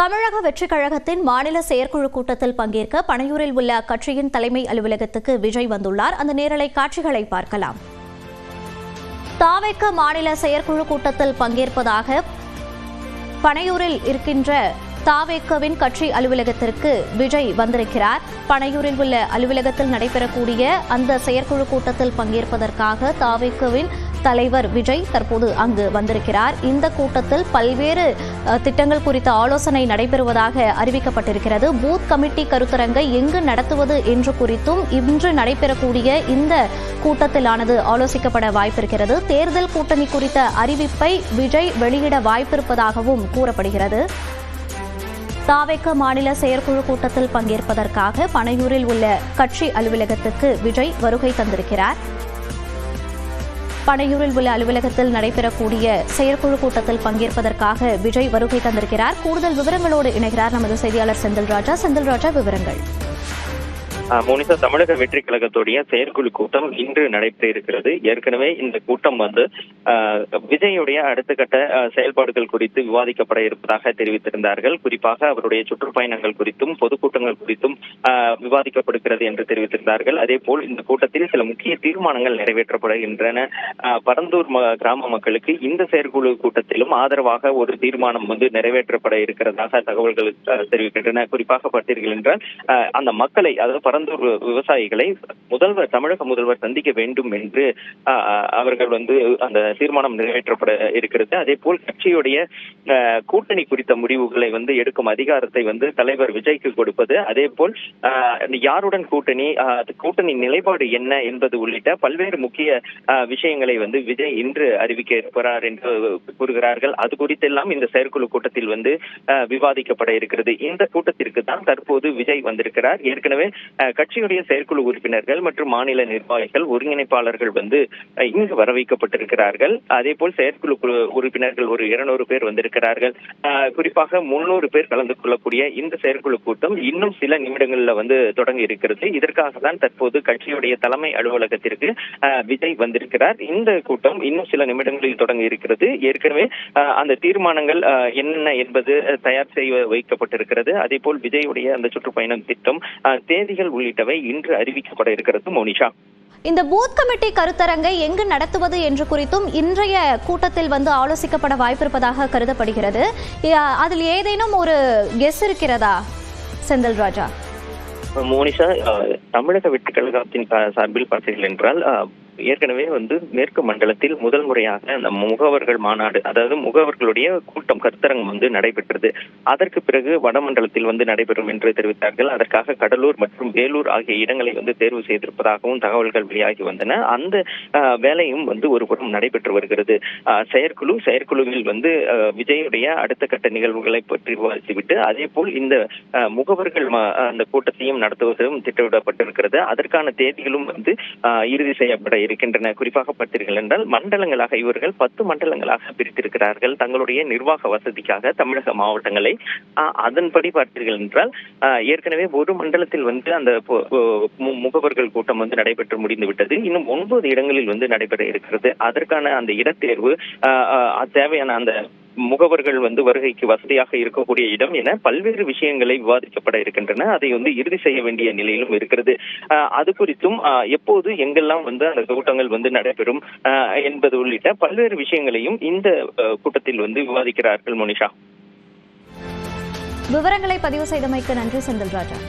தமிழக வெற்றிக் கழகத்தின் மாநில செயற்குழு கூட்டத்தில் பங்கேற்க பனையூரில் உள்ள அக்கட்சியின் தலைமை அலுவலகத்துக்கு விஜய் வந்துள்ளார். அந்த நேரலை காட்சிகளை பார்க்கலாம். தாவேக மாநில செயற்குழு கூட்டத்தில் பங்கேற்பதாக பனையூரில் இருக்கின்ற தாவேகவின் கட்சி அலுவலகத்திற்கு விஜய் வந்திருக்கிறார். பனையூரில் உள்ள அலுவலகத்தில் நடைபெறக்கூடிய அந்த செயற்குழு கூட்டத்தில் பங்கேற்பதற்காக தாவேகவின் தலைவர் விஜய் தற்போது அங்கு வந்திருக்கிறார். இந்த கூட்டத்தில் பல்வேறு திட்டங்கள் குறித்த ஆலோசனை நடைபெறுவதாக அறிவிக்கப்பட்டிருக்கிறது. பூத் கமிட்டி கருத்தரங்கை எங்கு நடத்துவது என்று குறித்தும் இன்று நடைபெறக்கூடிய இந்த கூட்டத்திலானது ஆலோசிக்கப்பட வாய்ப்பிருக்கிறது. தேர்தல் கூட்டணி குறித்த அறிவிப்பை விஜய் வெளியிட வாய்ப்பிருப்பதாகவும் கூறப்படுகிறது. தாவேக மாநில செயற்குழு கூட்டத்தில் பங்கேற்பதற்காக பனையூரில் உள்ள கட்சி அலுவலகத்துக்கு விஜய் வருகை தந்திருக்கிறார். பனையூரில் உள்ள அலுவலகத்தில் நடைபெறக்கூடிய செயற்குழு கூட்டத்தில் பங்கேற்பதற்காக விஜய் வருகை தந்திருக்கிறார். கூடுதல் விவரங்களோடு இணைகிறார் நமது செய்தியாளர் செந்தில்ராஜா. செந்தில்ராஜா, விவரங்கள். மோனிஷா, தமிழக வெற்றி கழகத்துடைய செயற்குழு கூட்டம் இன்று நடைபெற இருக்கிறது. ஏற்கனவே இந்த கூட்டம் விஜயுடைய அடுத்த கட்ட செயல்பாடுகள் குறித்து விவாதிக்கப்பட இருப்பதாக தெரிவித்திருந்தார்கள். குறிப்பாக அவருடைய சுற்றுப்பயணங்கள் குறித்தும் பொதுக்கூட்டங்கள் குறித்தும் விவாதிக்கப்படுகிறது என்று தெரிவித்திருந்தார்கள். அதே போல் இந்த கூட்டத்தில் சில முக்கிய தீர்மானங்கள் நிறைவேற்றப்படுகின்றன. பரந்தூர் கிராம மக்களுக்கு இந்த செயற்குழு கூட்டத்திலும் ஆதரவாக ஒரு தீர்மானம் நிறைவேற்றப்பட இருக்கிறதாக தகவல்கள் தெரிவிக்கின்றன. குறிப்பாக பார்த்தீர்கள் என்றால் அந்த மக்களை, அதாவது பரந்தூர் விவசாயிகளை தமிழக முதல்வர் சந்திக்க வேண்டும் என்று அவர்கள் அந்த தீர்மானம் நிறைவேற்றப்பட இருக்கிறது. அதே போல் கட்சியுடைய கூட்டணி குறித்த முடிவுகளை எடுக்கும் அதிகாரத்தை தலைவர் விஜய்க்கு கொடுப்பது, அதே போல் யாருடன் கூட்டணி நிலைப்பாடு என்ன என்பது உள்ளிட்ட பல்வேறு முக்கிய விஷயங்களை விஜய் இன்று அறிவிக்க இருக்கிறார் என்று கூறுகிறார்கள். அது குறித்தெல்லாம் இந்த செயற்குழு கூட்டத்தில் விவாதிக்கப்பட இருக்கிறது. இந்த கூட்டத்திற்கு தான் தற்போது விஜய் வந்திருக்கிறார். ஏற்கனவே கட்சியுடைய செயற்குழு உறுப்பினர்கள் மற்றும் மாநில நிர்வாகிகள், ஒருங்கிணைப்பாளர்கள் இங்கு வரவைக்கப்பட்டிருக்கிறார்கள். அதே போல் செயற்குழு உறுப்பினர்கள் ஒரு 200 பேர் வந்திருக்கிறார்கள். குறிப்பாக 300 பேர் கலந்து கொள்ளக்கூடிய இந்த செயற்குழு கூட்டம் இன்னும் சில நிமிடங்கள்ல தொடங்கி இருக்கிறது. இதற்காக தான் தற்போது கட்சியுடைய தலைமை அலுவலகத்திற்கு விஜய் வந்திருக்கிறார். இந்த கூட்டம் இன்னும் சில நிமிடங்களில் தொடங்கி இருக்கிறது. ஏற்கனவே அந்த தீர்மானங்கள் என்ன என்பது தயார் செய்ய வைக்கப்பட்டிருக்கிறது. அதே போல் விஜயுடைய அந்த சுற்றுப்பயணம் திட்டம், தேதிகள் உள்ளிட்டவை இன்று அறிவிக்கப்பட இருக்கிறது. மோனிஷா, இந்த பூத் கமிட்டி கருத்தரங்கை எங்கு நடத்துவது என்று குறித்தும் இன்றைய கூட்டத்தில் ஆலோசிக்கப்பட வாய்ப்பிருப்பதாக கருதப்படுகிறது. அதில் ஏதேனும் ஒரு கெஸ் இருக்கிறதா செந்தில்ராஜா? மோனிஷா, தமிழக வெற்றி கழகத்தின் சார்பில் பார்த்தீர்கள் என்றால் ஏற்கனவே மேற்கு மண்டலத்தில் முதல் முறையாக அந்த முகவர்கள் மாநாடு, அதாவது முகவர்களுடைய கூட்டம் கருத்தரங்கம் நடைபெற்றது. அதற்கு பிறகு வடமண்டலத்தில் நடைபெறும் என்று தெரிவித்தார்கள். அதற்காக கடலூர் மற்றும் வேலூர் ஆகிய இடங்களை தேர்வு செய்திருப்பதாகவும் தகவல்கள் வெளியாகி வந்தன. அந்த வேலையும் ஒரு புறம் நடைபெற்று வருகிறது. செயற்குழுவில் விஜயுடைய அடுத்த கட்ட நிகழ்வுகளை பற்றி விவாதித்துவிட்டு அதே போல் இந்த முகவர்கள் அந்த கூட்டத்தையும் நடத்துவதும் திட்டமிடப்பட்டிருக்கிறது. அதற்கான தேதிகளும் இறுதி செய்யப்பட இருக்கின்றன. குறிப்பாக பார்த்தீர்கள் என்றால் மண்டலங்களாக இவர்கள் 10 மண்டலங்களாக பிரித்திருக்கிறார்கள் தங்களுடைய நிர்வாக வசதிக்காக தமிழக மாவட்டங்களை. அதன்படி பார்த்தீர்கள் என்றால் ஏற்கனவே ஒரு மண்டலத்தில் அந்த முகவர்கள் கூட்டம் நடைபெற்று முடிந்துவிட்டது. இன்னும் 9 இடங்களில் நடைபெற இருக்கிறது. அதற்கான அந்த இடத்தேர்வு, தேவையான அந்த முகவர்கள் வருகைக்கு வசதியாக இருக்கக்கூடிய இடம் என பல்வேறு விஷயங்களை விவாதிக்கப்பட இருக்கின்றன. அதை இறுதி செய்ய வேண்டிய நிலையிலும் இருக்கிறது. அது குறித்தும் எப்போது எங்கெல்லாம் அந்த கூட்டங்கள் நடைபெறும் என்பது உள்ளிட்ட பல்வேறு விஷயங்களையும் இந்த கூட்டத்தில் விவாதிக்கிறார்கள். மோனிஷா, விவரங்களை பதிவு செய்தமைக்கு நன்றி செந்தில்ராஜா.